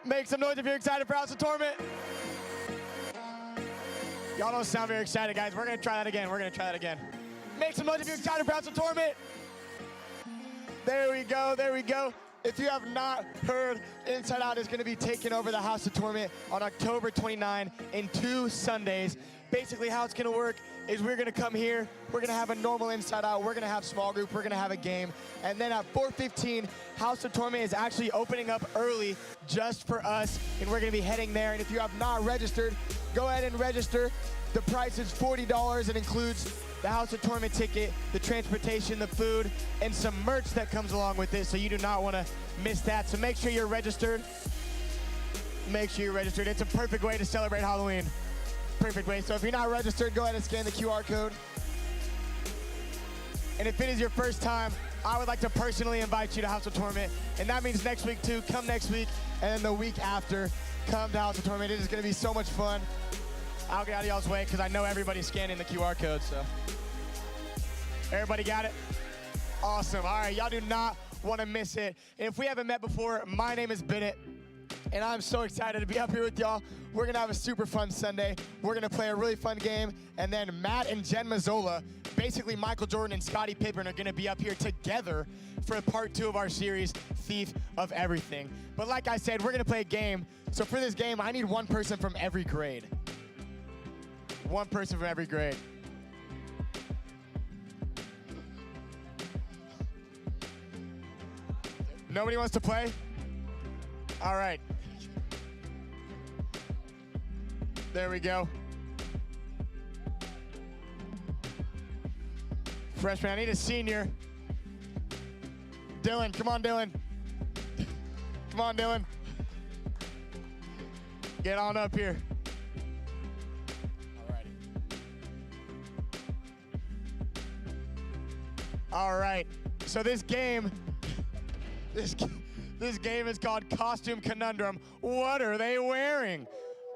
Make some noise if you're excited for House of Torment. Y'all don't sound very excited, guys. We're gonna try that again. Make some noise if you're excited for House of Torment. There we go. If you have not heard, Inside Out is going to be taking over the House of Torment on October 29 in 2 Sundays. Basically, how it's going to work is we're going to come here, we're going to have a normal Inside Out, we're going to have small group, we're going to have a game, and then at 4:15, House of Torment is actually opening up early just for us, and we're going to be heading there. And if you have not registered, go ahead and register. The price is $40. It includes the House of Torment ticket, the transportation, the food, and some merch that comes along with it, so you do not want to miss that. So make sure you're registered. It's a perfect way to celebrate Halloween. Perfect way. So if you're not registered, go ahead and scan the QR code. And if it is your first time, I would like to personally invite you to House of Torment. And that means next week too. Come next week, and then the week after, come to House of Torment. It is going to be so much fun. I'll get out of y'all's way because I know everybody's scanning the QR code, so. Everybody got it? Awesome. All right, y'all do not want to miss it. And if we haven't met before, my name is Bennett, and I'm so excited to be up here with y'all. We're going to have a super fun Sunday. We're going to play a really fun game, and then Matt and Jen Mazzola, basically Michael Jordan and Scottie Pippen, are going to be up here together for part 2 of our series, Thief of Everything. But like I said, we're going to play a game. So for this game, I need one person from every grade. One person from every grade. Nobody wants to play? All right. There we go. Freshman, I need a senior. Dylan, come on, Dylan. Come on, Dylan. Get on up here. All right, so this game is called Costume Conundrum. What are they wearing?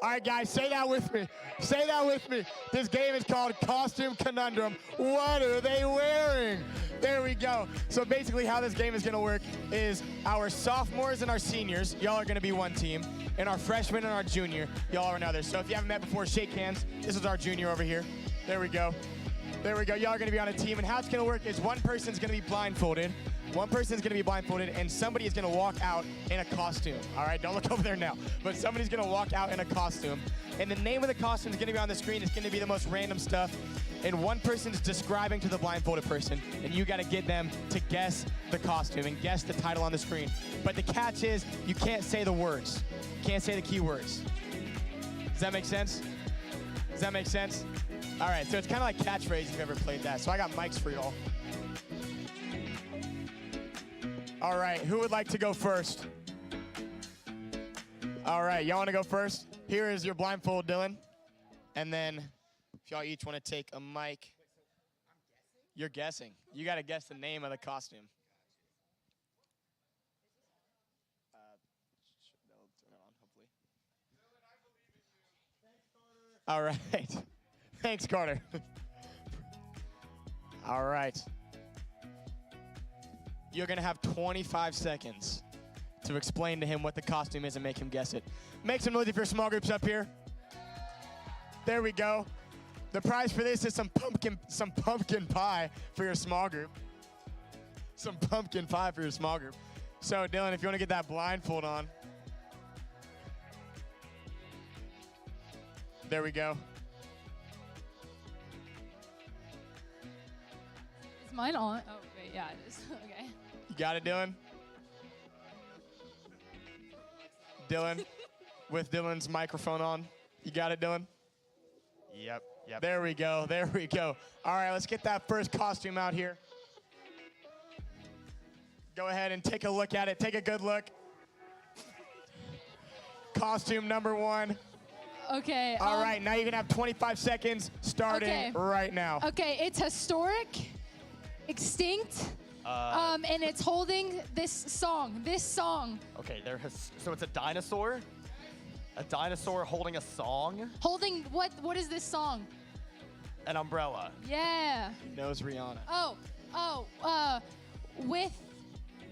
All right, guys, say that with me. Say that with me. This game is called Costume Conundrum. What are they wearing? There we go. So basically how this game is gonna work is our sophomores and our seniors, y'all are gonna be one team, and our freshmen and our junior, y'all are another. So if you haven't met before, shake hands. This is our junior over here. There we go. There we go. Y'all are going to be on a team. And how it's going to work is one person's going to be blindfolded. And somebody is going to walk out in a costume. All right? Don't look over there now. But somebody's going to walk out in a costume. And the name of the costume is going to be on the screen. It's going to be the most random stuff. And one person's describing to the blindfolded person. And you got to get them to guess the costume and guess the title on the screen. But the catch is you can't say the words. You can't say the keywords. Does that make sense? Does that make sense? All right, so it's kind of like catchphrase if you've ever played that. So I got mics for y'all. All right, who would like to go first? All right, y'all want to go first? Here is your blindfold, Dylan. And then if y'all each want to take a mic. You're guessing. You got to guess the name of the costume. That'll turn it on, hopefully. All right. Thanks, Carter. All right. You're going to have 25 seconds to explain to him what the costume is and make him guess it. Make some noise if your small group's up here. There we go. The prize for this is some pumpkin pie for your small group. Some pumpkin pie for your small group. So, Dylan, if you want to get that blindfold on. There we go. Is mine on? Oh, wait, yeah, it is. Okay. You got it, Dylan? Dylan, with Dylan's microphone on. You got it, Dylan? Yep. There we go. All right, let's get that first costume out here. Go ahead and take a look at it. Take a good look. Costume number 1. Okay. All right, now you're going to have 25 seconds starting right now. Okay, it's historic, extinct, and it's holding this song. Okay, so it's a dinosaur? A dinosaur holding a song? Holding what is this song? An umbrella. Yeah. He knows Rihanna.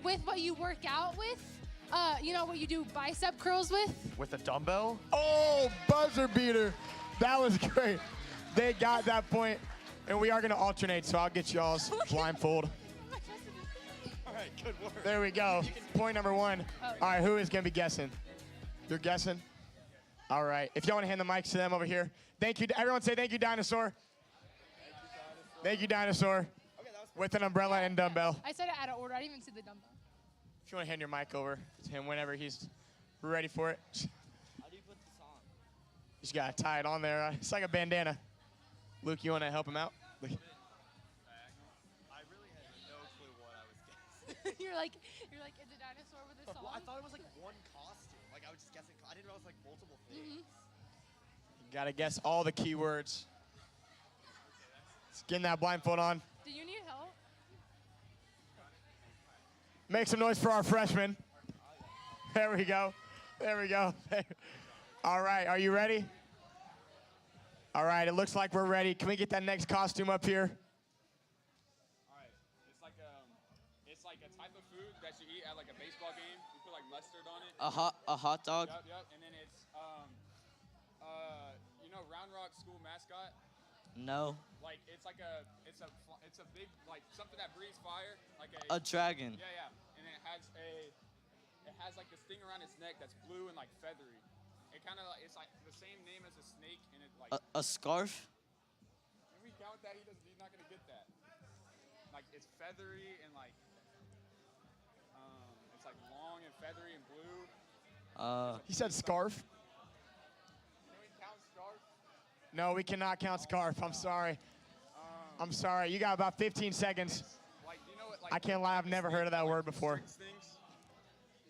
With what you work out with? You know what you do bicep curls with? With a dumbbell? Oh, buzzer beater. That was great. They got that point, and we are going to alternate, so I'll get y'all's blindfold. All right, good work. There we go. Point number 1. All right, who is going to be guessing? You're guessing? All right. If y'all want to hand the mics to them over here. Thank you. Everyone say thank you, Dinosaur. Thank you, Dinosaur. With an umbrella and dumbbell. I said it out of order. I didn't even see the dumbbell. If you want to hand your mic over to him whenever he's ready for it. How do you put this on? You just got to tie it on there. It's like a bandana. Luke, you want to help him out? I really had no clue what I was guessing. you're like, it's a dinosaur with a song. Well, I thought it was like one costume. Like I was just guessing. I didn't realize like multiple things. You got to guess all the keywords. Let's get that blindfold on. Do you need help? Make some noise for our freshmen. There we go. There we go. All right, are you ready? All right, it looks like we're ready. Can we get that next costume up here? All right, it's like a type of food that you eat at like a baseball game. You put like mustard on it. A hot dog? Yep. And then it's you know Round Rock school mascot. No. Like it's a big like something that breathes fire, like A dragon. Yeah. And it has like this thing around its neck that's blue and like feathery. It kind of it's like the same name as a snake, and it like. A scarf? If we count that, he's not gonna get that. Like it's feathery and like it's like long and feathery and blue. He said scarf. Can we count scarf? No, we cannot count scarf. I'm sorry. I'm sorry. You got about 15 seconds. Like you know what? Like I can't lie. I've never heard of that word before. Stings.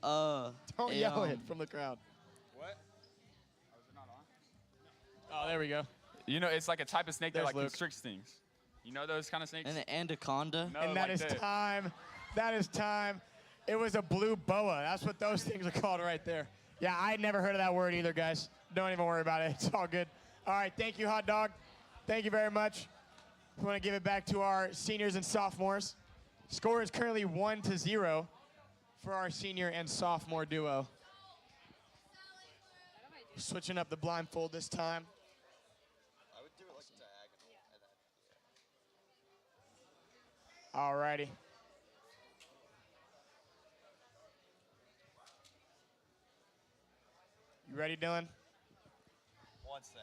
Don't yell it from the crowd. What? Oh, is it not on? Oh, there we go. You know, it's like a type of snake There's that like Luke. constricts things. You know those kind of snakes? An anaconda? No, And that like is this. time. That is time. It was a blue boa. That's what those things are called right there. Yeah, I had never heard of that word either, guys. Don't even worry about it. It's all good. All right, thank you, Hot Dog. Thank you very much. We want to give it back to our seniors and sophomores. Score is currently 1-0 for our senior and sophomore duo. Switching up the blindfold this time. I would do it like diagonal. All righty. You ready, Dylan? One sec.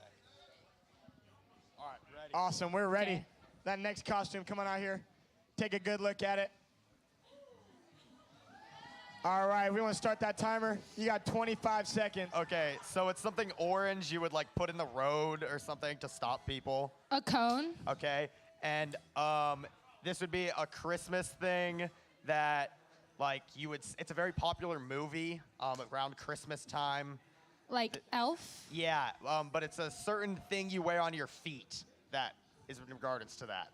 All right, ready. Awesome, we're ready. Okay. That next costume, come on out here. Take a good look at it. All right, we want to start that timer. You got 25 seconds. Okay, so it's something orange you would like put in the road or something to stop people. A cone. Okay, and this would be a Christmas thing that like you would. It's a very popular movie around Christmas time. Like elf. Yeah, but it's a certain thing you wear on your feet that is in regards to that.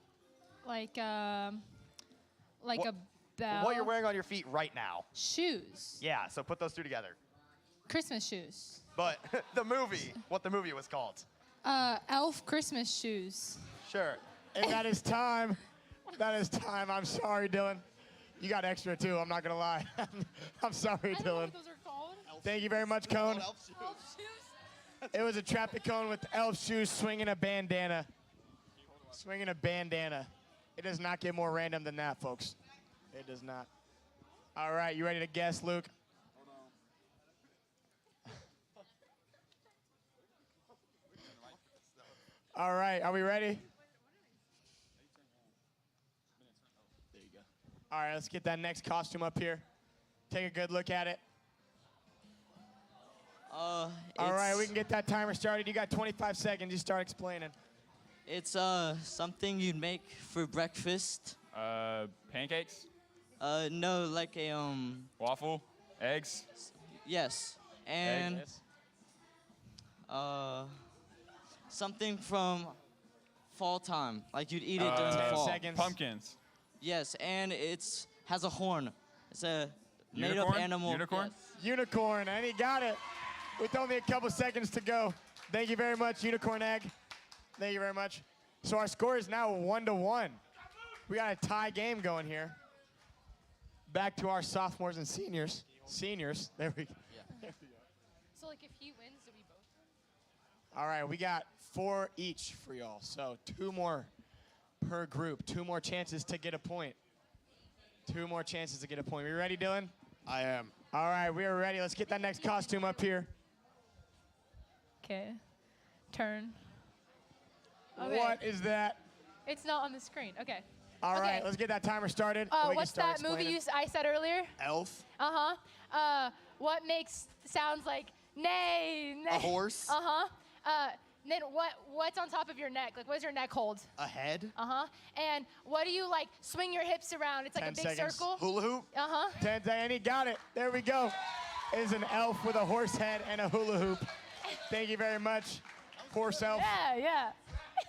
Like What- a bell. What you're wearing on your feet right now. Shoes. Yeah, so put those two together. Christmas shoes. But the movie, what the movie was called. Elf Christmas shoes. Sure. And that is time. That is time. I'm sorry, Dylan. You got extra too, I'm not gonna lie. I'm sorry, I don't know Dylan. what those are called. Thank you very much, Cone. Elf shoes. It was a traffic cone with elf shoes swinging a bandana. Swinging a bandana. It does not get more random than that, folks. It does not. All right, you ready to guess, Luke? All right, are we ready? There you go. All right, let's get that next costume up here. Take a good look at it. All right, we can get that timer started. You got 25 seconds. You start explaining. It's something you'd make for breakfast. Pancakes, No, like a waffle, eggs. yes, and something from fall time, like you'd eat it during the 10 fall. seconds. Pumpkins. Yes, and it's has a horn. It's a made-up Unicorn? animal. Unicorn? Yes. Unicorn, and he got it. With only a couple seconds to go. Thank you very much, Unicorn Egg. Thank you very much. So our score is now 1-1. We got a tie game going here. Back to our sophomores and seniors. Seniors. There we go. So like if he wins, do we both? All right, we got 4 each for y'all. So 2 more per group. 2 more chances to get a point. 2 more chances to get a point. We ready, Dylan? I am. All right, we are ready. Let's get that next costume up here. Okay. Turn. Okay. What is that? It's not on the screen. Okay. All right, Okay. let's get that timer started. We can What's start that movie explaining. I said earlier? Elf. What makes sounds like neigh? A horse. Then what's on top of your neck? Like what does your neck hold? A head. And what do you like swing your hips around? It's like 10 a big seconds. circle. Hula hoop. 10 and he got it. There we go. It is an elf with a horse head and a hula hoop. Thank you very much, horse elf. Yeah.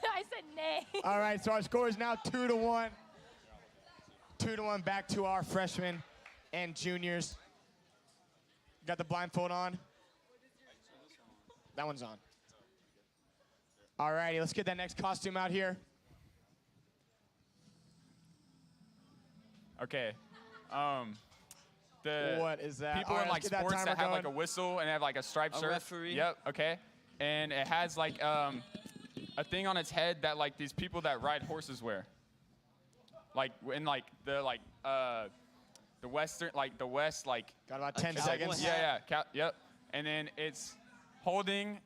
I said nay. All right, so our score is now 2-1. 2-1 back to our freshmen and juniors. Got the blindfold on? That one's on. All righty, let's get that next costume out here. Okay. The What is that? people All right, in like let's get that sports timer that have like a going. whistle and have like a striped A shirt. referee. Yep. Okay. And it has like a thing on its head that like these people that ride horses wear. Like in like the western the west like. Got about A 10 cowboy seconds. hat. Yeah. Yep. And then it's holding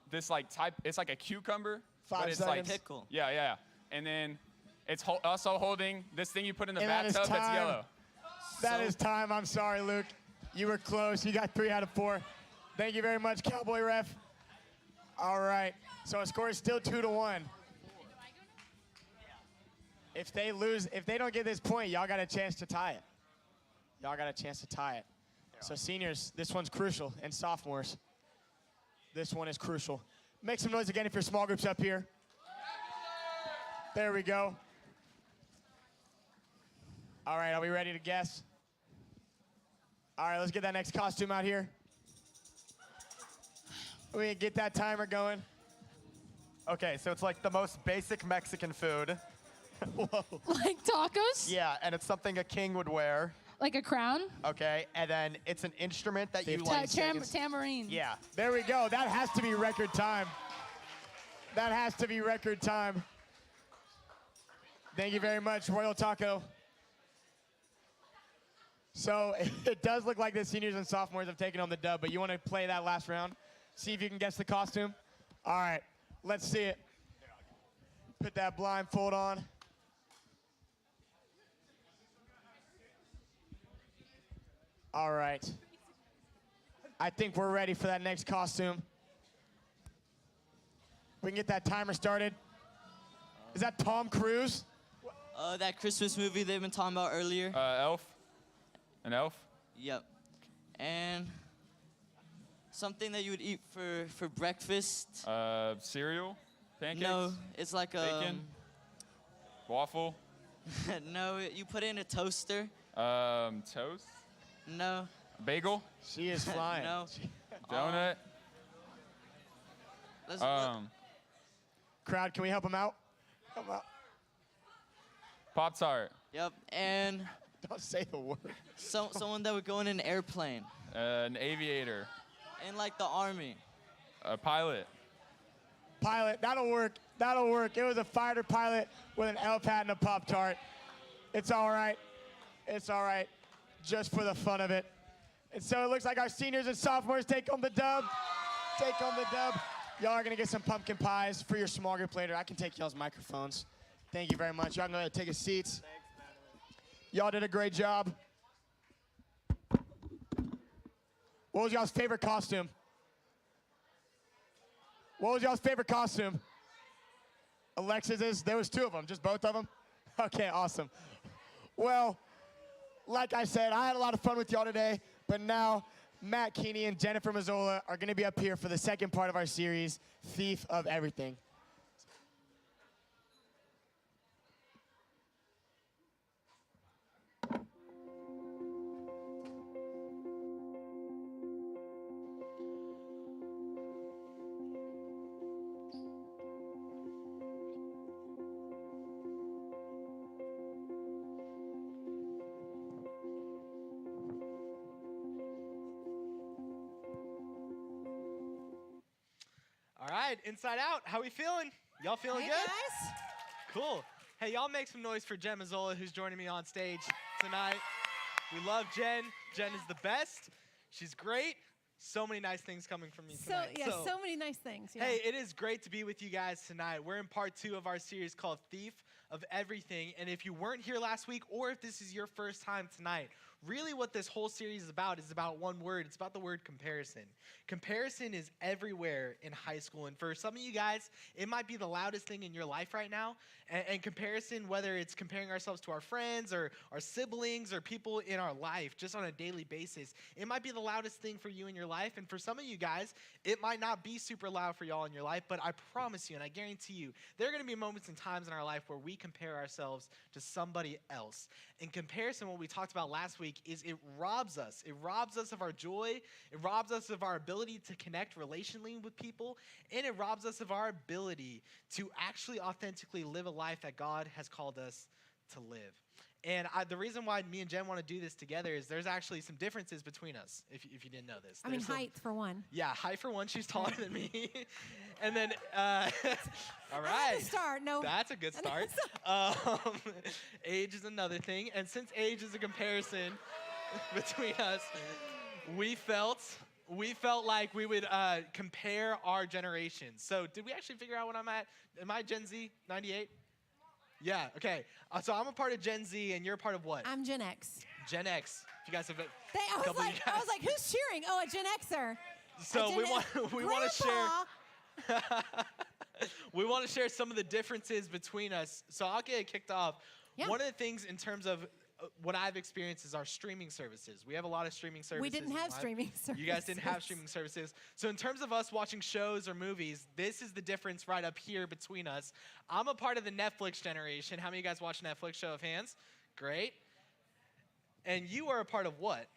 this like type. It's like a cucumber. 5 but it's seconds. like Pickle. Yeah. And then it's also holding this thing you put in the And that is bathtub that's time. yellow. That is time. I'm sorry, Luke. You were close. You got 3 out of 4. Thank you very much, Cowboy Ref. All right. So our score is still 2-1. If they don't get this point, y'all got a chance to tie it. Y'all got a chance to tie it. So seniors, this one's crucial, and sophomores, this one is crucial. Make some noise again if your small group's up here. There we go. All right, are we ready to guess? All right, let's get that next costume out here. We can get that timer going. Okay, so it's like the most basic Mexican food. Like tacos? Yeah, and it's something a king would wear. Like a crown? Okay, and then it's an instrument that you 15 like. Tambourine. Yeah. There we go. That has to be record time. That has to be record time. Thank you very much, Royal Taco. So it does look like the seniors and sophomores have taken on the dub, but you want to play that last round? See if you can guess the costume? All right, let's see it. Put that blindfold on. All right. I think we're ready for that next costume. We can get that timer started. Is that Tom Cruise? That Christmas movie they've been talking about earlier. Elf. An elf. Yep. And something that you would eat for breakfast. Cereal. Pancakes. No, it's like a. Bacon. Waffle. No, you put it in a toaster. Toast. No. Bagel. She is flying. No. Donut. Let's, Crowd, can we help him out? Help him out. Pop Tart. Yep. And Don't say the word. someone that would go in an airplane. An aviator. In like the army. A pilot. Pilot, that'll work. That'll work. It was a fighter pilot with an elf hat and a Pop-Tart. It's all right. It's all right. Just for the fun of it. And so it looks like our seniors and sophomores take on the dub. Take on the dub. Y'all are gonna get some pumpkin pies for your small group later. I can take y'all's microphones. Thank you very much. Y'all can go ahead and take your seats. Y'all did a great job. What was y'all's favorite costume? What was y'all's favorite costume? Alexis's? There was 2 of them, just both of them? Okay, awesome. Well, like I said, I had a lot of fun with y'all today, but now Matt Keeney and Jennifer Mazzola are gonna be up here for the second part of our series, Thief of Everything. right, Inside Out. How we feeling? Y'all feeling Hey, good? guys. Cool. Hey, y'all make some noise for Jen Mazzola, who's joining me on stage tonight. We love Jen. Jen is the best. She's great. So many nice things coming from me So, tonight. yeah, so many nice things. Yeah. Hey, it is great to be with you guys tonight. We're in part 2 of our series called Thief of Everything. And if you weren't here last week, or if this is your first time tonight, really what this whole series is about one word. It's about the word comparison. Comparison is everywhere in high school. And for some of you guys, it might be the loudest thing in your life right now. And comparison, whether it's comparing ourselves to our friends or our siblings or people in our life just on a daily basis, it might be the loudest thing for you in your life. And for some of you guys, it might not be super loud for y'all in your life, but I promise you and I guarantee you, there are going to be moments and times in our life where we compare ourselves to somebody else. In comparison, what we talked about last week is it robs us. It robs us of our joy. It robs us of our ability to connect relationally with people. And it robs us of our ability to actually authentically live a life that God has called us to live. And the reason why me and Jen want to do this together is there's actually some differences between us, if you didn't know this. I mean, There's some- height for one. Yeah, height for one. She's taller than me. And then, all I right. had to start. No. That's a good start. Age is another thing. And since age is a comparison between us, we felt like we would compare our generations. So did we actually figure out what I'm at? Am I Gen Z, 98? Yeah, okay. So I'm a part of Gen Z, and you're a part of what? I'm Gen X. Gen X. If you guys have I was like, who's cheering? Oh, a Gen Xer. So we want to share. We want to share some of the differences between us. So I'll get it kicked off. Yeah. One of the things in terms of what I've experienced is our streaming services. We have a lot of streaming services. We didn't have streaming services. You guys didn't have streaming services. So in terms of us watching shows or movies, this is the difference right up here between us. I'm a part of the Netflix generation. How many of you guys watch Netflix? Show of hands. Great. And you are a part of what?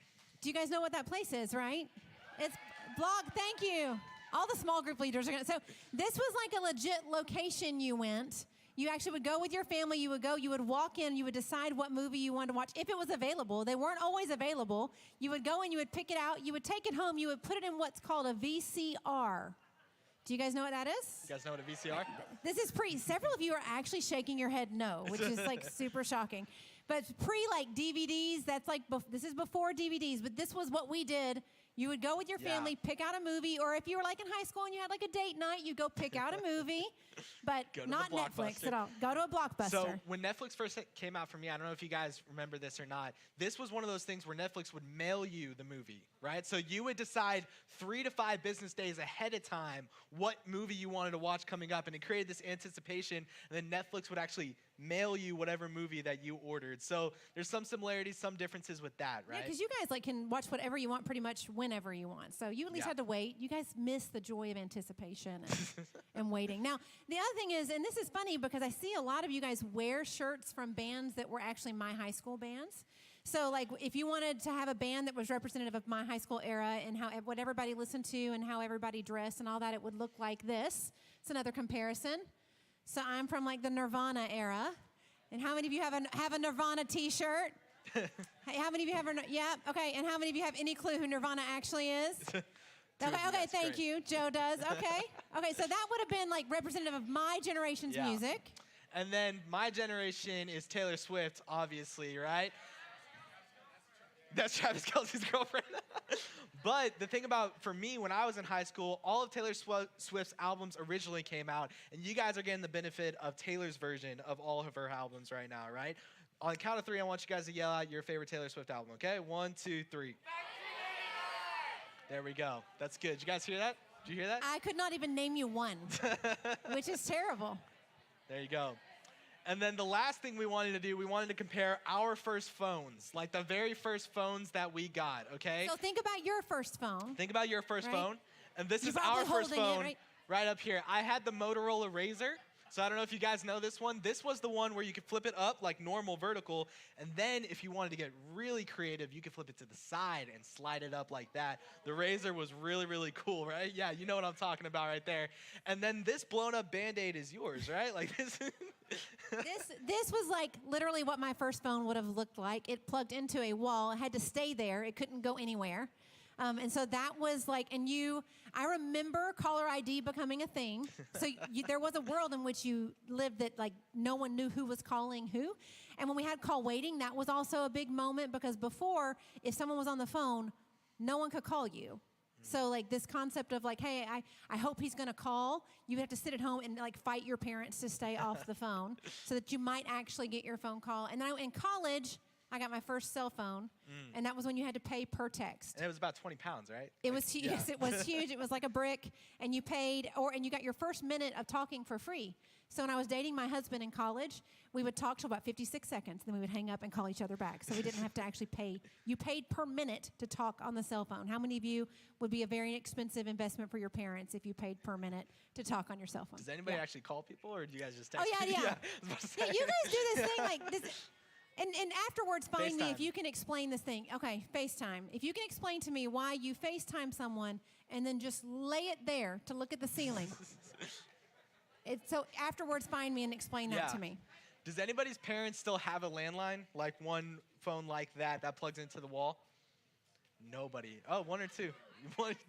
Do you guys know what that place is, right? It's Blog. Thank you. All the small group leaders are going to. So this was like a legit location you went. You actually would go with your family. You would walk in. You would decide what movie you wanted to watch. If it was available, they weren't always available. You would go and you would pick it out. You would take it home. You would put it in what's called a VCR. Do you guys know what that is? You guys know what a VCR? This is several of you are actually shaking your head no, which is like super shocking. But like DVDs, that's like, this is before DVDs, but this was what we did. You would go with your family, pick out a movie, or if you were like in high school and you had like a date night, you'd go pick out a movie, but not Netflix at all. Go to a Blockbuster. So when Netflix first came out for me, I don't know if you guys remember this or not, this was one of those things where Netflix would mail you the movie, right? So you would decide 3 to 5 business days ahead of time what movie you wanted to watch coming up, and it created this anticipation, and then Netflix would actually mail you whatever movie that you ordered. So there's some similarities, some differences with that, right? Yeah, because you guys can watch whatever you want pretty much whenever you want. So you at least had to wait. You guys miss the joy of anticipation and waiting. Now, the other thing is, and this is funny because I see a lot of you guys wear shirts from bands that were actually my high school bands. So like if you wanted to have a band that was representative of my high school era and what everybody listened to and how everybody dressed and all that, it would look like this. It's another comparison. So I'm from like the Nirvana era. And how many of you have a Nirvana t-shirt? Hey, how many of you have okay. And how many of you have any clue who Nirvana actually is? Okay, thank you. Joe does. Okay. Okay, so that would have been like representative of my generation's music. And then my generation is Taylor Swift, obviously, right? That's Travis Kelce's girlfriend. But the thing about, for me, when I was in high school, all of Taylor Swift's albums originally came out, and you guys are getting the benefit of Taylor's version of all of her albums right now, right? On the count of 3, I want you guys to yell out your favorite Taylor Swift album, okay? 1, 2, 3. There we go. That's good. Did you guys hear that? Did you hear that? I could not even name you one, which is terrible. There you go. And then the last thing we wanted to do, we wanted to compare our first phones, like the very first phones that we got, okay? So think about your first phone. Think about your first phone. And this You're is our first holding it, phone right up here. I had the Motorola Razr. So I don't know if you guys know this one. This was the one where you could flip it up like normal vertical. And then if you wanted to get really creative, you could flip it to the side and slide it up like that. The Razr was really, really cool, right? Yeah, you know what I'm talking about right there. And then this blown up Band-Aid is yours, right? Like this. This was like literally what my first phone would have looked like. It plugged into a wall. It had to stay there. It couldn't go anywhere. And so that was like, I remember caller ID becoming a thing. So there was a world in which you lived that like no one knew who was calling who. And when we had call waiting, that was also a big moment because before, if someone was on the phone, no one could call you. So like this concept of like, hey, I hope he's going to call. You have to sit at home and like fight your parents to stay off the phone so that you might actually get your phone call. And then in college, I got my first cell phone, and that was when you had to pay per text. And it was about 20 pounds, right? It was huge. Yes, it was huge. It was like a brick, and you paid, and you got your first minute of talking for free. So when I was dating my husband in college, we would talk till about 56 seconds, then we would hang up and call each other back. So we didn't have to actually pay. You paid per minute to talk on the cell phone. How many of you would be a very expensive investment for your parents if you paid per minute to talk on your cell phone? Does anybody actually call people, or do you guys just text? Oh, yeah. I was about to say. Yeah, you guys do this thing like this. And afterwards, find me FaceTime. if you can explain this thing. Okay, FaceTime. If you can explain to me why you FaceTime someone and then just lay it there to look at the ceiling. So afterwards, find me and explain that to me. Does anybody's parents still have a landline, like one phone like that plugs into the wall? Nobody. Oh, one or two.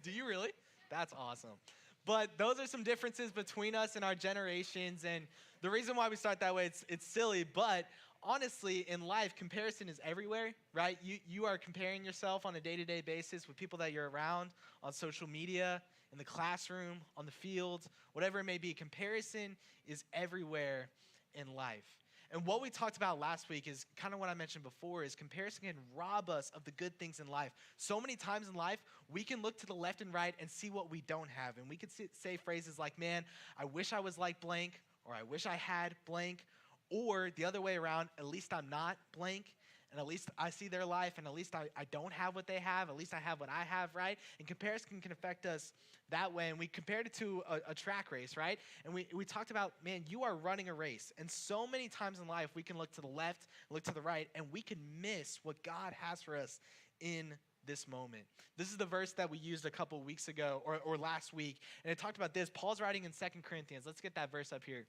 Do you really? That's awesome. But those are some differences between us and our generations. And the reason why we start that way, it's silly, but honestly, in life, comparison is everywhere, right? You are comparing yourself on a day-to-day basis with people that you're around on social media, in the classroom, on the field, whatever it may be. Comparison is everywhere in life. And what we talked about last week is kind of what I mentioned before, is comparison can rob us of the good things in life. So many times in life, we can look to the left and right and see what we don't have. And we could say phrases like, man, I wish I was like blank, or I wish I had blank, or the other way around, at least I'm not blank, and at least I see their life, and at least I don't have what they have, at least I have what I have, right? And comparison can affect us that way, and we compared it to a track race, right? And we talked about, man, you are running a race, and so many times in life, we can look to the left, look to the right, and we can miss what God has for us in this moment. This is the verse that we used a couple weeks ago, or last week, and it talked about this. Paul's writing in 2 Corinthians. Let's get that verse up here.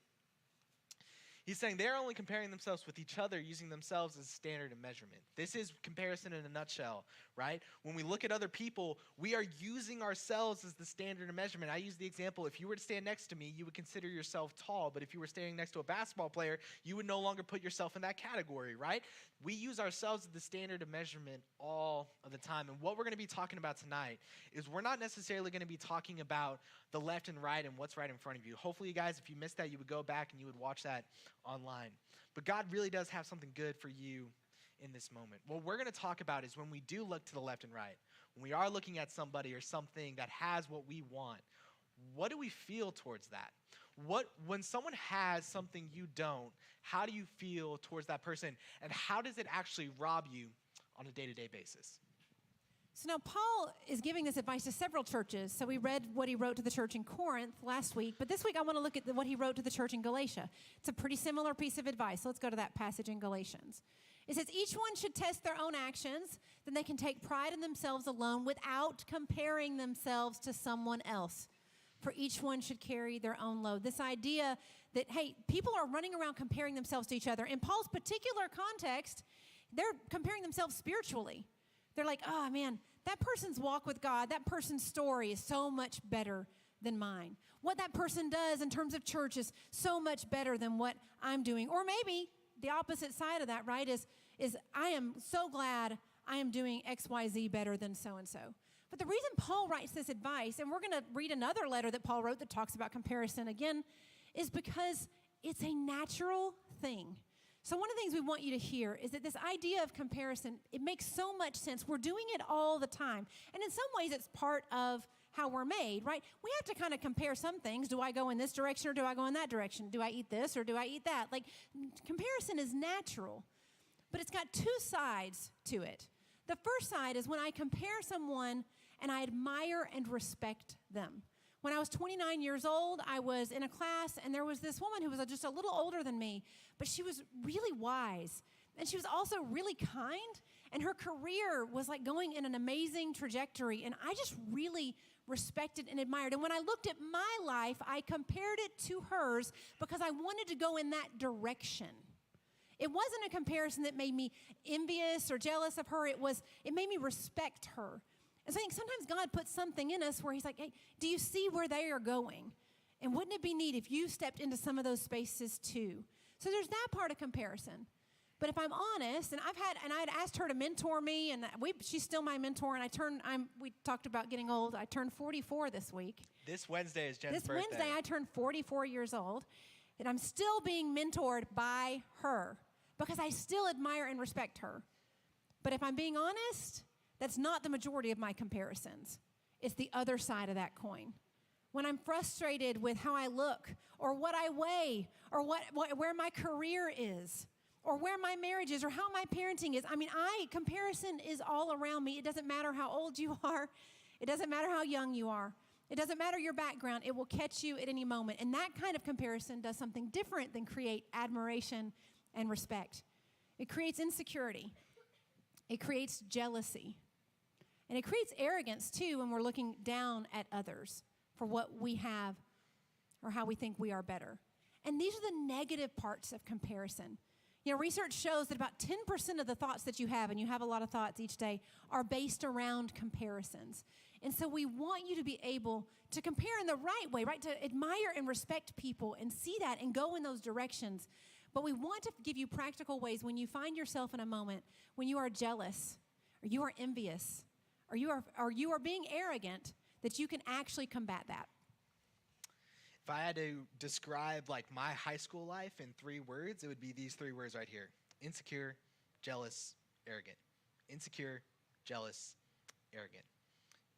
He's saying they're only comparing themselves with each other, using themselves as a standard of measurement. This is comparison in a nutshell, right? When we look at other people, we are using ourselves as the standard of measurement. I use the example, if you were to stand next to me, you would consider yourself tall, but if you were standing next to a basketball player, you would no longer put yourself in that category, right? We use ourselves as the standard of measurement all of the time. And what we're going to be talking about tonight is we're not necessarily going to be talking about the left and right and what's right in front of you. Hopefully, you guys, if you missed that, you would go back and you would watch that online. But God really does have something good for you in this moment. What we're going to talk about is when we do look to the left and right, when we are looking at somebody or something that has what we want, what do we feel towards that? When someone has something you don't, how do you feel towards that person? And how does it actually rob you on a day-to-day basis? So now Paul is giving this advice to several churches. So we read what he wrote to the church in Corinth last week, but this week I want to look at what he wrote to the church in Galatia. It's a pretty similar piece of advice. Let's go to that passage in Galatians. It says, each one should test their own actions, then they can take pride in themselves alone without comparing themselves to someone else. For each one should carry their own load. This idea that, hey, people are running around comparing themselves to each other. In Paul's particular context, they're comparing themselves spiritually. They're like, oh, man, that person's walk with God, that person's story is so much better than mine. What that person does in terms of church is so much better than what I'm doing. Or maybe the opposite side of that, right, is I am so glad I am doing X, Y, Z better than so-and-so. But the reason Paul writes this advice, and we're going to read another letter that Paul wrote that talks about comparison again, is because it's a natural thing. So one of the things we want you to hear is that this idea of comparison, it makes so much sense. We're doing it all the time. And in some ways, it's part of how we're made, right? We have to kind of compare some things. Do I go in this direction or do I go in that direction? Do I eat this or do I eat that? Like, comparison is natural, but it's got two sides to it. The first side is when I compare someone and I admire and respect them. When I was 29 years old, I was in a class, and there was this woman who was just a little older than me, but she was really wise, and she was also really kind, and her career was like going in an amazing trajectory, and I just really respected and admired. And when I looked at my life, I compared it to hers because I wanted to go in that direction. It wasn't a comparison that made me envious or jealous of her. It made me respect her. And so I think sometimes God puts something in us where he's like, hey, do you see where they are going? And wouldn't it be neat if you stepped into some of those spaces too? So there's that part of comparison. But if I'm honest, and I'd asked her to mentor me, and she's still my mentor, and we talked about getting old. I turned 44 this week. This Wednesday is Jen's birthday. This Wednesday, I turned 44 years old, and I'm still being mentored by her because I still admire and respect her. But if I'm being honest, that's not the majority of my comparisons. It's the other side of that coin. When I'm frustrated with how I look, or what I weigh, or where my career is, or where my marriage is, or how my parenting is. I mean, comparison is all around me. It doesn't matter how old you are. It doesn't matter how young you are. It doesn't matter your background. It will catch you at any moment. And that kind of comparison does something different than create admiration and respect. It creates insecurity. It creates jealousy. And it creates arrogance, too, when we're looking down at others for what we have or how we think we are better. And these are the negative parts of comparison. You know, research shows that about 10% of the thoughts that you have, and you have a lot of thoughts each day, are based around comparisons. And so we want you to be able to compare in the right way, right? To admire and respect people and see that and go in those directions. But we want to give you practical ways when you find yourself in a moment when you are jealous, or you are envious, or you are being arrogant, that you can actually combat that. If I had to describe like my high school life in 3 words, it would be these 3 words right here: insecure, jealous, arrogant. Insecure, jealous, arrogant.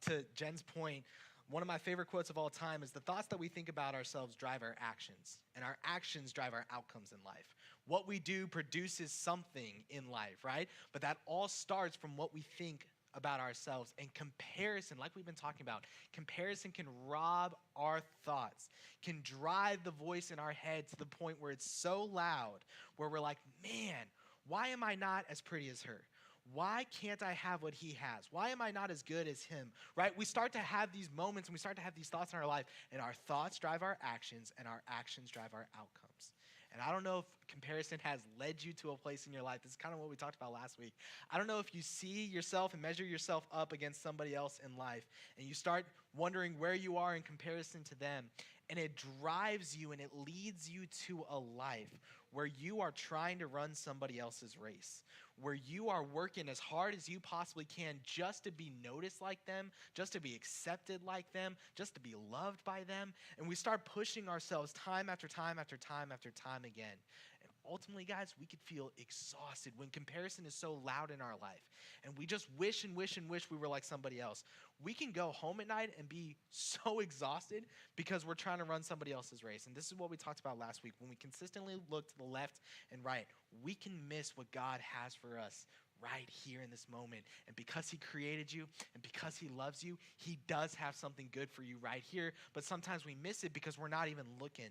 To Jen's point, one of my favorite quotes of all time is, the thoughts that we think about ourselves drive our actions, and our actions drive our outcomes in life. What we do produces something in life, right? But that all starts from what we think about ourselves. And comparison, like we've been talking about, comparison can rob our thoughts, can drive the voice in our head to the point where it's so loud, where we're like, man, why am I not as pretty as her? Why can't I have what he has? Why am I not as good as him, right? We start to have these moments and we start to have these thoughts in our life, and our thoughts drive our actions, and our actions drive our outcomes. And I don't know if comparison has led you to a place in your life. This is kind of what we talked about last week. I don't know if you see yourself and measure yourself up against somebody else in life, and you start wondering where you are in comparison to them, and it drives you and it leads you to a life where you are trying to run somebody else's race, where you are working as hard as you possibly can just to be noticed like them, just to be accepted like them, just to be loved by them. And we start pushing ourselves time after time after time after time again. And ultimately, guys, we could feel exhausted when comparison is so loud in our life. And we just wish and wish and wish we were like somebody else. We can go home at night and be so exhausted because we're trying to run somebody else's race. And this is what we talked about last week. When we consistently look to the left and right, we can miss what God has for us right here in this moment. And because he created you and because he loves you, he does have something good for you right here. But sometimes we miss it because we're not even looking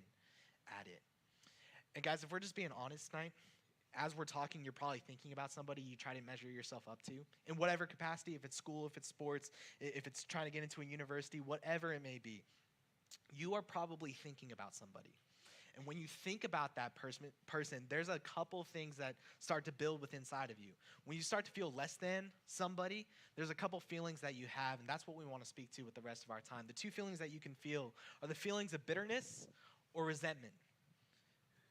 at it. And guys, if we're just being honest tonight, as we're talking, you're probably thinking about somebody you try to measure yourself up to in whatever capacity, if it's school, if it's sports, if it's trying to get into a university, whatever it may be. You are probably thinking about somebody. And when you think about that person, there's a couple things that start to build within inside of you. When you start to feel less than somebody, there's a couple feelings that you have, and that's what we want to speak to with the rest of our time. The 2 feelings that you can feel are the feelings of bitterness or resentment.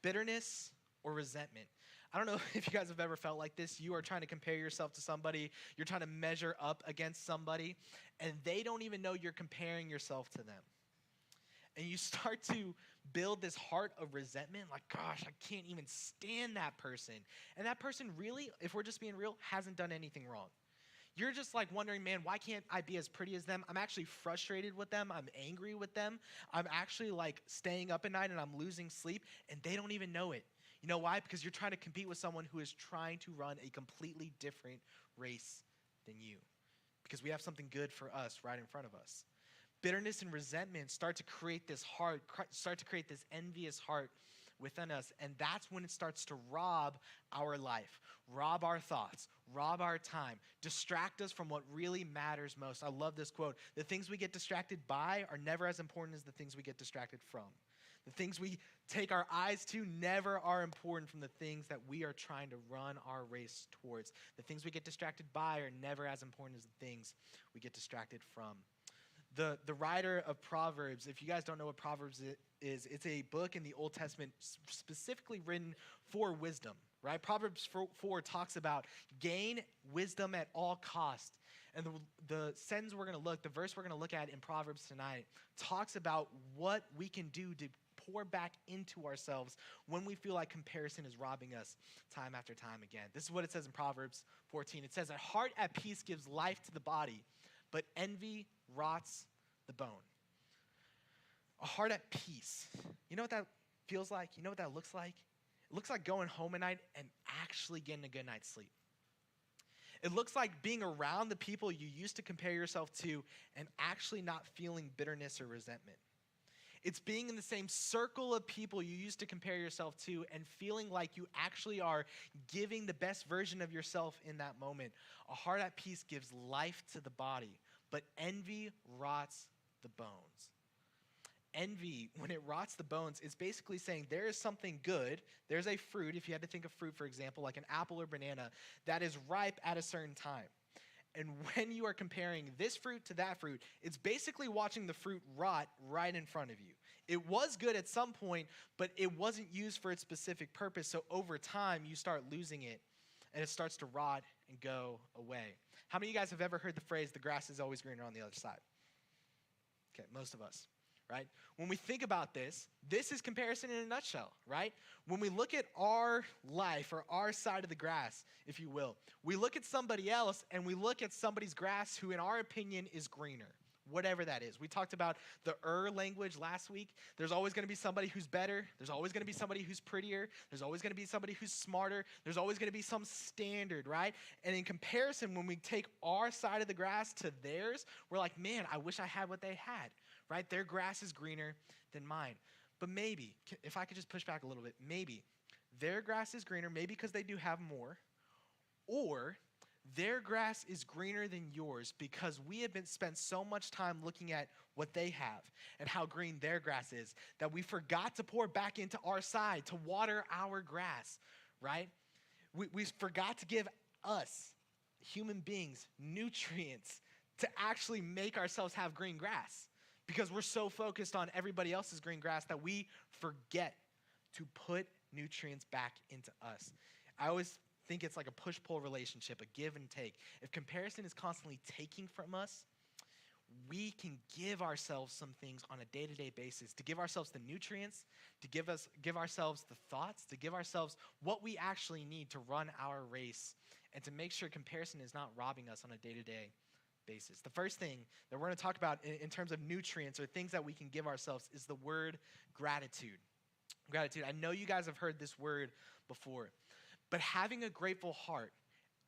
Bitterness or resentment. I don't know if you guys have ever felt like this. You are trying to compare yourself to somebody. You're trying to measure up against somebody, and they don't even know you're comparing yourself to them. And you start to build this heart of resentment, like, gosh, I can't even stand that person. And that person really, if we're just being real, hasn't done anything wrong. You're just like wondering, man, why can't I be as pretty as them? I'm actually frustrated with them. I'm angry with them. I'm actually like staying up at night and I'm losing sleep, and they don't even know it. You know why? Because you're trying to compete with someone who is trying to run a completely different race than you. Because we have something good for us right in front of us. Bitterness and resentment start to create this heart, start to create this envious heart within us. And that's when it starts to rob our life, rob our thoughts, rob our time, distract us from what really matters most. I love this quote. The things we get distracted by are never as important as the things we get distracted from. The things we take our eyes to never are important from the things that we are trying to run our race towards. The things we get distracted by are never as important as the things we get distracted from. The writer of Proverbs, if you guys don't know what Proverbs is, it's a book in the Old Testament specifically written for wisdom, right? Proverbs 4 talks about gain wisdom at all cost. And the sentence the verse we're going to look at in Proverbs tonight talks about what we can do to pour back into ourselves when we feel like comparison is robbing us time after time again. This is what it says in Proverbs 14. It says, "A heart at peace gives life to the body, but envy rots the bone." A heart at peace. You know what that feels like? You know what that looks like? It looks like going home at night and actually getting a good night's sleep. It looks like being around the people you used to compare yourself to and actually not feeling bitterness or resentment. It's being in the same circle of people you used to compare yourself to and feeling like you actually are giving the best version of yourself in that moment. A heart at peace gives life to the body, but envy rots the bones. Envy, when it rots the bones, is basically saying there is something good. There's a fruit, if you had to think of fruit, for example, like an apple or banana, that is ripe at a certain time. And when you are comparing this fruit to that fruit, it's basically watching the fruit rot right in front of you. It was good at some point, but it wasn't used for its specific purpose. So over time, you start losing it, and it starts to rot and go away. How many of you guys have ever heard the phrase, "the grass is always greener on the other side"? Okay, most of us, right? When we think about this is comparison in a nutshell, right? When we look at our life or our side of the grass, if you will, we look at somebody else and we look at somebody's grass who, in our opinion, is greener, whatever that is. We talked about the language last week. There's always going to be somebody who's better. There's always going to be somebody who's prettier. There's always going to be somebody who's smarter. There's always going to be some standard, right? And in comparison, when we take our side of the grass to theirs, we're like, man, I wish I had what they had, right? Their grass is greener than mine. But maybe, if I could just push back a little bit, maybe their grass is greener, maybe because they do have more, or their grass is greener than yours because we have spent so much time looking at what they have and how green their grass is that we forgot to pour back into our side to water our grass, right? We forgot to give us, human beings, nutrients to actually make ourselves have green grass because we're so focused on everybody else's green grass that we forget to put nutrients back into us. I always think it's like a push-pull relationship, a give and take. If comparison is constantly taking from us, we can give ourselves some things on a day-to-day basis, to give ourselves the nutrients, to give ourselves the thoughts, to give ourselves what we actually need to run our race, and to make sure comparison is not robbing us on a day-to-day basis. The first thing that we're going to talk about in terms of nutrients or things that we can give ourselves is the word gratitude. Gratitude. I know you guys have heard this word before, but having a grateful heart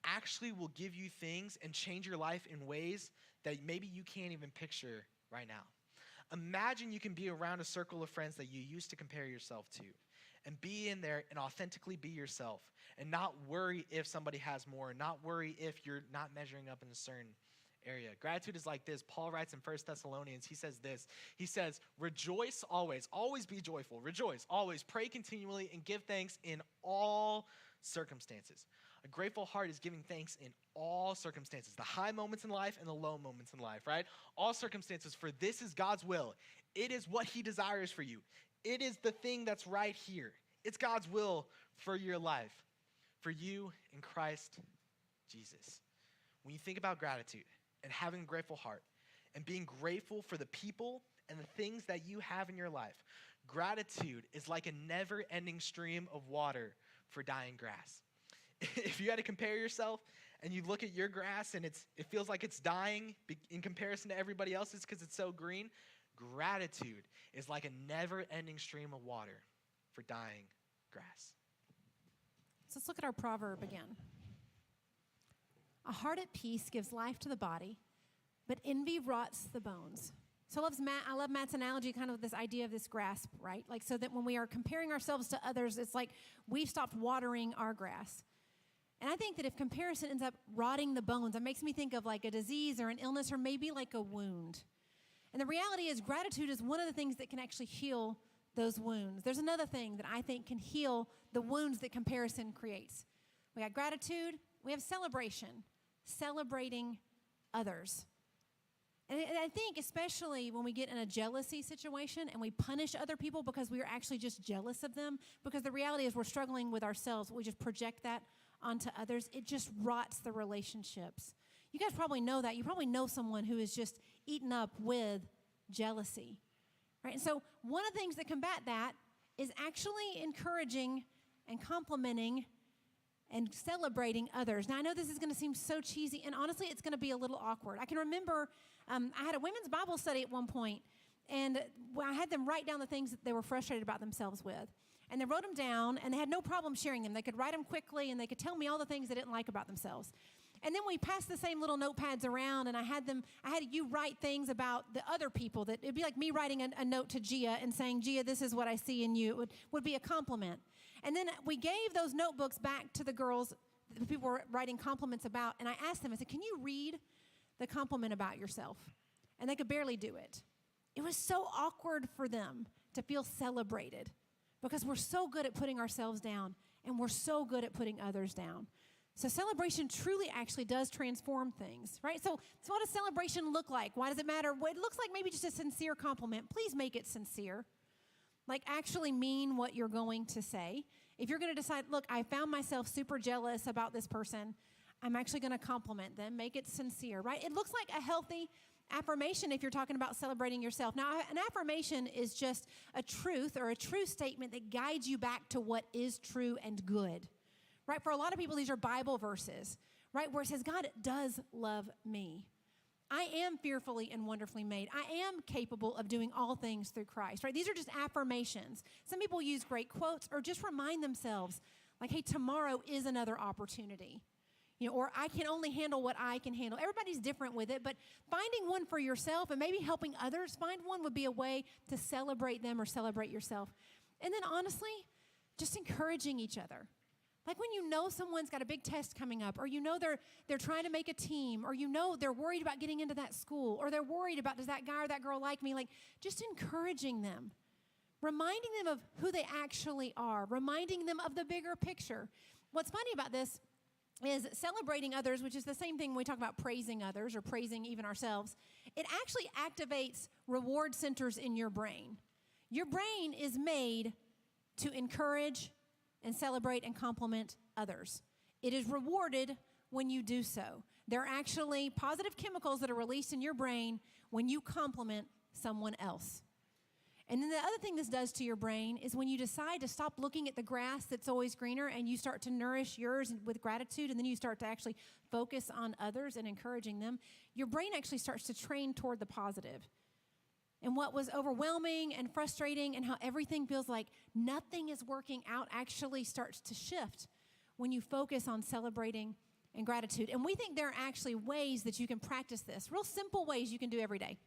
actually will give you things and change your life in ways that maybe you can't even picture right now. Imagine you can be around a circle of friends that you used to compare yourself to and be in there and authentically be yourself and not worry if somebody has more, and not worry if you're not measuring up in a certain area. Gratitude is like this. Paul writes in 1 Thessalonians, he says this. He says, rejoice always, always be joyful, rejoice always, pray continually, and give thanks in all circumstances. A grateful heart is giving thanks in all circumstances, the high moments in life and the low moments in life, right? All circumstances, for this is God's will. It is what he desires for you. It is the thing that's right here. It's God's will for your life, for you in Christ Jesus. When you think about gratitude and having a grateful heart and being grateful for the people and the things that you have in your life, gratitude is like a never-ending stream of water for dying grass. If you had to compare yourself and you look at your grass and it feels like it's dying in comparison to everybody else's because it's so green, gratitude is like a never-ending stream of water for dying grass. So let's look at our proverb again. A heart at peace gives life to the body, but envy rots the bones. So I love Matt's analogy, kind of this idea of this grasp, right? Like, so that when we are comparing ourselves to others, it's like we've stopped watering our grass. And I think that if comparison ends up rotting the bones, it makes me think of like a disease or an illness or maybe like a wound. And the reality is gratitude is one of the things that can actually heal those wounds. There's another thing that I think can heal the wounds that comparison creates. We got gratitude, we have celebration, celebrating others. And I think especially when we get in a jealousy situation and we punish other people because we are actually just jealous of them, because the reality is we're struggling with ourselves, we just project that onto others, it just rots the relationships. You guys probably know that. You probably know someone who is just eaten up with jealousy, right? And so one of the things that combat that is actually encouraging and complimenting and celebrating others. Now, I know this is going to seem so cheesy, and honestly, it's going to be a little awkward. I can remember I had a women's Bible study at one point, and I had them write down the things that they were frustrated about themselves with. And they wrote them down, and they had no problem sharing them. They could write them quickly, and they could tell me all the things they didn't like about themselves. And then we passed the same little notepads around, and I had you write things about the other people. That it'd be like me writing a note to Gia and saying, Gia, this is what I see in you. It would be a compliment. And then we gave those notebooks back to the girls the people were writing compliments about, and I asked them, I said, can you read the compliment about yourself? And they could barely do it. It was so awkward for them to feel celebrated because we're so good at putting ourselves down, and we're so good at putting others down. So celebration truly actually does transform things, right? So what does celebration look like? Why does it matter? Well, it looks like maybe just a sincere compliment. Please make it sincere. Like actually mean what you're going to say. If you're going to decide, look, I found myself super jealous about this person, I'm actually going to compliment them. Make it sincere, right? It looks like a healthy affirmation if you're talking about celebrating yourself. Now, an affirmation is just a truth or a true statement that guides you back to what is true and good, right? For a lot of people, these are Bible verses, right? Where it says, God does love me. I am fearfully and wonderfully made. I am capable of doing all things through Christ, right? These are just affirmations. Some people use great quotes or just remind themselves, like, hey, tomorrow is another opportunity. Or I can only handle what I can handle. Everybody's different with it, but finding one for yourself and maybe helping others find one would be a way to celebrate them or celebrate yourself. And then honestly, just encouraging each other. Like when you know someone's got a big test coming up, or they're trying to make a team, or they're worried about getting into that school, or they're worried about, does that guy or that girl like me? Like just encouraging them, reminding them of who they actually are, reminding them of the bigger picture. What's funny about this is celebrating others, which is the same thing when we talk about praising others or praising even ourselves. It actually activates reward centers in your brain. Your brain is made to encourage and celebrate and compliment others. It is rewarded when you do so. There are actually positive chemicals that are released in your brain when you compliment someone else. And then the other thing this does to your brain is when you decide to stop looking at the grass that's always greener and you start to nourish yours with gratitude, and then you start to actually focus on others and encouraging them, your brain actually starts to train toward the positive. And what was overwhelming and frustrating and how everything feels like nothing is working out actually starts to shift when you focus on celebrating and gratitude. And we think there are actually ways that you can practice this, real simple ways you can do every day.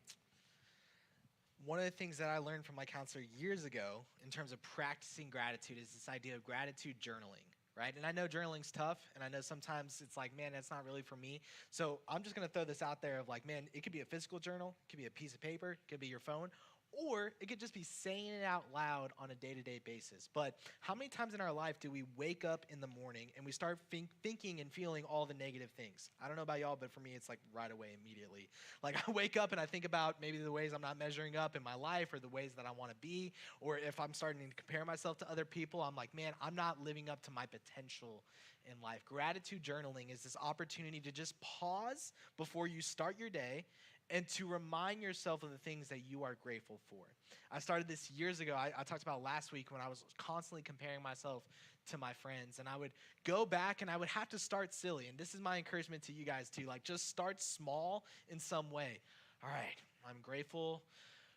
One of the things that I learned from my counselor years ago in terms of practicing gratitude is this idea of gratitude journaling, right? And I know journaling's tough, and I know sometimes it's like, man, that's not really for me. So I'm just going to throw this out there of like, man, it could be a physical journal, it could be a piece of paper, it could be your phone, or it could just be saying it out loud on a day-to-day basis. But how many times in our life do we wake up in the morning and we start thinking and feeling all the negative things? I don't know about y'all, but for me, it's like right away, immediately. Like I wake up and I think about maybe the ways I'm not measuring up in my life or the ways that I want to be, or if I'm starting to compare myself to other people, I'm like, man, I'm not living up to my potential in life. Gratitude journaling is this opportunity to just pause before you start your day and to remind yourself of the things that you are grateful for. I started this years ago. I talked about last week when I was constantly comparing myself to my friends, and I would go back and I would have to start silly. And this is my encouragement to you guys too. Like just start small in some way. All right, I'm grateful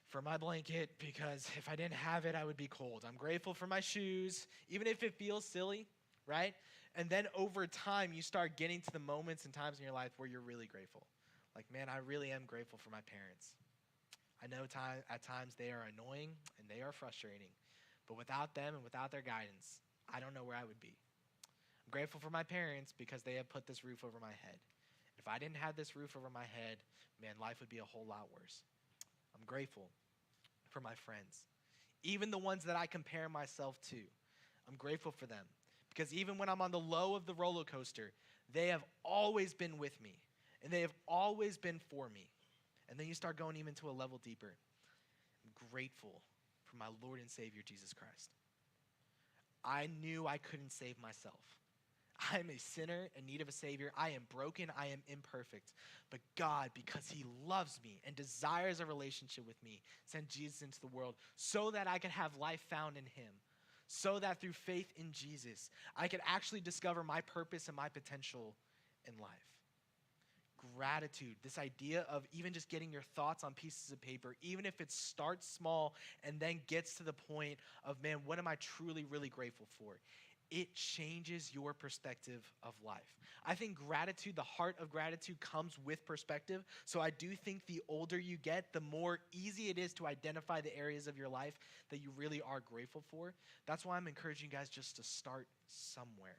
for my blanket because if I didn't have it, I would be cold. I'm grateful for my shoes, even if it feels silly, right? And then over time, you start getting to the moments and times in your life where you're really grateful. Like, man, I really am grateful for my parents. I know at times they are annoying and they are frustrating, but without them and without their guidance, I don't know where I would be. I'm grateful for my parents because they have put this roof over my head. If I didn't have this roof over my head, man, life would be a whole lot worse. I'm grateful for my friends. even the ones that I compare myself to. I'm grateful for them because even when I'm on the low of the roller coaster, they have always been with me and they have always been for me. And then you start going even to a level deeper. I'm grateful for my Lord and Savior, Jesus Christ. I knew I couldn't save myself. I am a sinner in need of a Savior. I am broken. I am imperfect. But God, because he loves me and desires a relationship with me, sent Jesus into the world so that I could have life found in him, so that through faith in Jesus, I could actually discover my purpose and my potential in life. Gratitude, this idea of even just getting your thoughts on pieces of paper, even if it starts small and then gets to the point of, man, what am I truly, really grateful for? It changes your perspective of life. I think gratitude, the heart of gratitude, comes with perspective. So I do think the older you get, the more easy it is to identify the areas of your life that you really are grateful for. That's why I'm encouraging you guys just to start somewhere.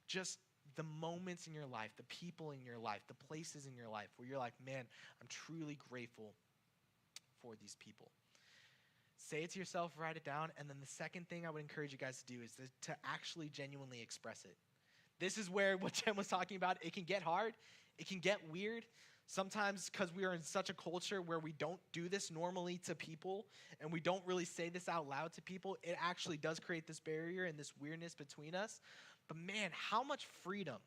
Just the moments in your life, the people in your life, the places in your life where you're like, man, I'm truly grateful for these people. Say it to yourself, write it down, and then the second thing I would encourage you guys to do is to actually genuinely express it. This is where what Jen was talking about, it can get hard, it can get weird. Sometimes because we are in such a culture where we don't do this normally to people and we don't really say this out loud to people, it actually does create this barrier and this weirdness between us. But man, how much freedom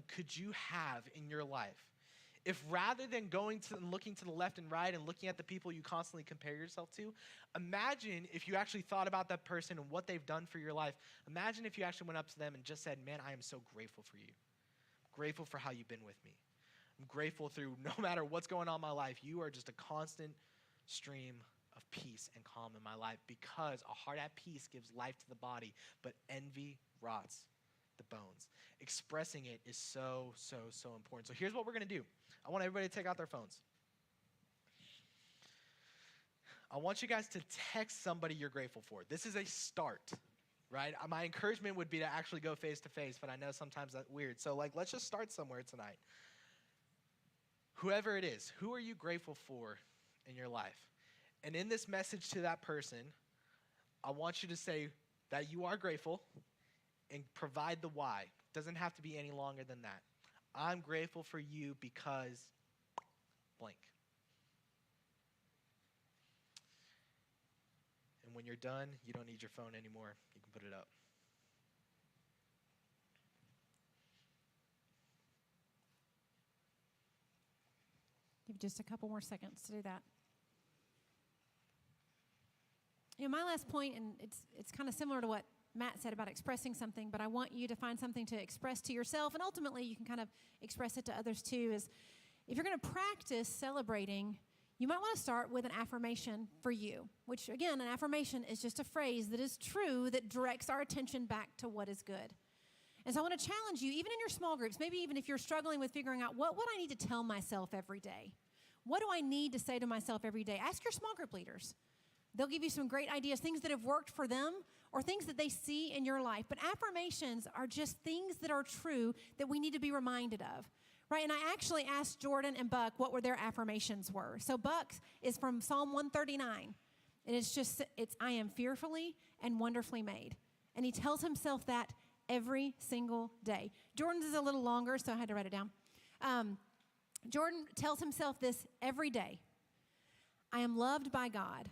could you have in your life if rather than going to and looking to the left and right and looking at the people you constantly compare yourself to, imagine if you actually thought about that person and what they've done for your life. Imagine if you actually went up to them and just said, man, I am so grateful for you. I'm grateful for how you've been with me. I'm grateful through no matter what's going on in my life, you are just a constant stream of peace and calm in my life because a heart at peace gives life to the body, but envy rots the bones. Expressing it is so, so, so important. So here's what we're going to do. I want everybody to take out their phones. I want you guys to text somebody you're grateful for. This is a start, right? My encouragement would be to actually go face to face, but I know sometimes that's weird. So let's just start somewhere tonight. Whoever it is, who are you grateful for in your life? And in this message to that person, I want you to say that you are grateful and provide the why. Doesn't have to be any longer than that. I'm grateful for you because blank. And when you're done, you don't need your phone anymore. You can put it up. Give just a couple more seconds to do that. You know, my last point, and it's kind of similar to what Matt said about expressing something, but I want you to find something to express to yourself, and ultimately you can kind of express it to others too, is if you're going to practice celebrating, you might want to start with an affirmation for you, which again, an affirmation is just a phrase that is true that directs our attention back to what is good. And so I want to challenge you, even in your small groups, maybe even if you're struggling with figuring out what I need to tell myself every day. What do I need to say to myself every day? Ask your small group leaders. They'll give you some great ideas, things that have worked for them or things that they see in your life. But affirmations are just things that are true that we need to be reminded of, right? And I actually asked Jordan and Buck what were their affirmations were. So Buck's is from Psalm 139. And it's I am fearfully and wonderfully made. And he tells himself that every single day. Jordan's is a little longer, so I had to write it down. Jordan tells himself this every day. I am loved by God.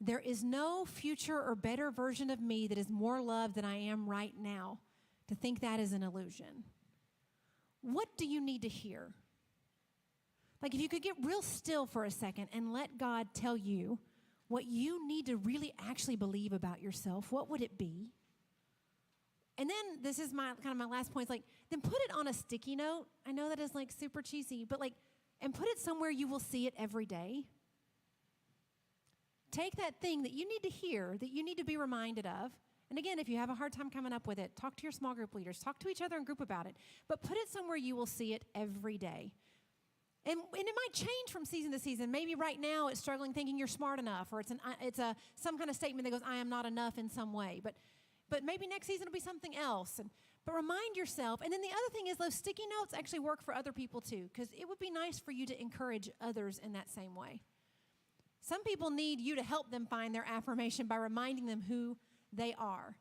There is no future or better version of me that is more loved than I am right now. To think that is an illusion. What do you need to hear? Like if you could get real still for a second and let God tell you what you need to really actually believe about yourself, what would it be? And then this is my last point. It's like, then put it on a sticky note. I know that is super cheesy, but and put it somewhere you will see it every day. Take that thing that you need to hear, that you need to be reminded of. And again, if you have a hard time coming up with it, talk to your small group leaders. Talk to each other in group about it. But put it somewhere you will see it every day. And it might change from season to season. Maybe right now it's struggling thinking you're smart enough, or it's some kind of statement that goes, I am not enough in some way. But maybe next season it'll be something else. But remind yourself. And then the other thing is those sticky notes actually work for other people too, because it would be nice for you to encourage others in that same way. Some people need you to help them find their affirmation by reminding them who they are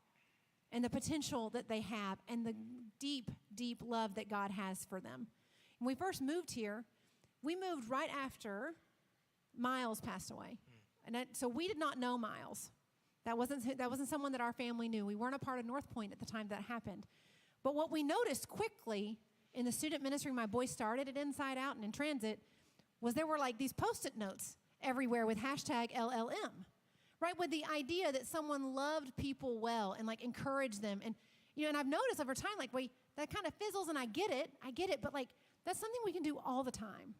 and the potential that they have and the deep, deep love that God has for them. When we first moved here, we moved right after Miles passed away. So we did not know Miles. That wasn't someone that our family knew. We weren't a part of North Point at the time that happened. But what we noticed quickly in the student ministry my boys started at InsideOut and in Transit was there were like these Post-it notes everywhere with hashtag LLM, right? With the idea that someone loved people well and like encouraged them. And, and I've noticed over time, like, that kind of fizzles and I get it, but like, that's something we can do all the time.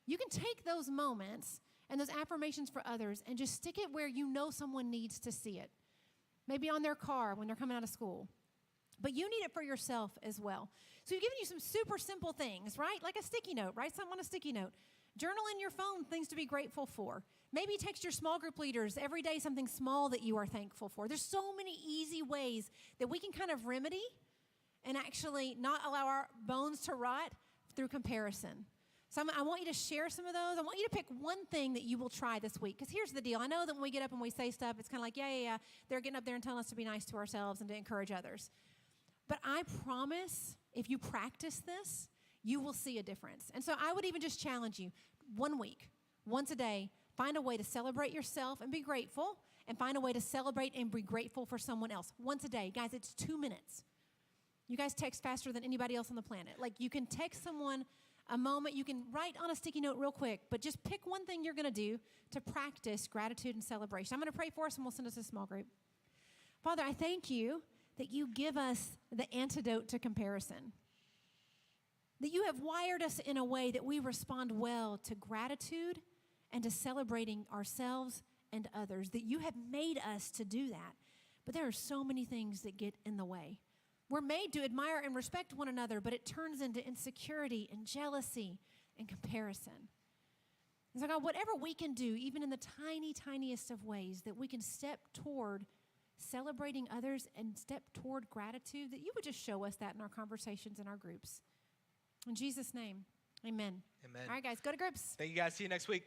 You can take those moments and those affirmations for others and just stick it where you know someone needs to see it. Maybe on their car when they're coming out of school. But you need it for yourself as well. So we've given you some super simple things, right? Like a sticky note. Write something on a sticky note. Journal in your phone things to be grateful for. Maybe text your small group leaders every day something small that you are thankful for. There's so many easy ways that we can kind of remedy and actually not allow our bones to rot through comparison. So I want you to share some of those. I want you to pick one thing that you will try this week. Because here's the deal. I know that when we get up and we say stuff, it's kind of like, yeah. They're getting up there and telling us to be nice to ourselves and to encourage others. But I promise, if you practice this, you will see a difference. And so I would even just challenge you, 1 week, once a day, find a way to celebrate yourself and be grateful, and find a way to celebrate and be grateful for someone else. Once a day. Guys, it's 2 minutes. You guys text faster than anybody else on the planet. Like, you can text someone a moment. You can write on a sticky note real quick, but just pick one thing you're going to do to practice gratitude and celebration. I'm going to pray for us, and we'll send us a small group. Father, I thank you that you give us the antidote to comparison. That you have wired us in a way that we respond well to gratitude and to celebrating ourselves and others. That you have made us to do that. But there are so many things that get in the way. We're made to admire and respect one another, but it turns into insecurity and jealousy and comparison. And so God, whatever we can do, even in the tiniest of ways, that we can step toward celebrating others and step toward gratitude, that you would just show us that in our conversations and our groups. In Jesus' name, amen. Amen. All right, guys, go to groups. Thank you guys. See you next week.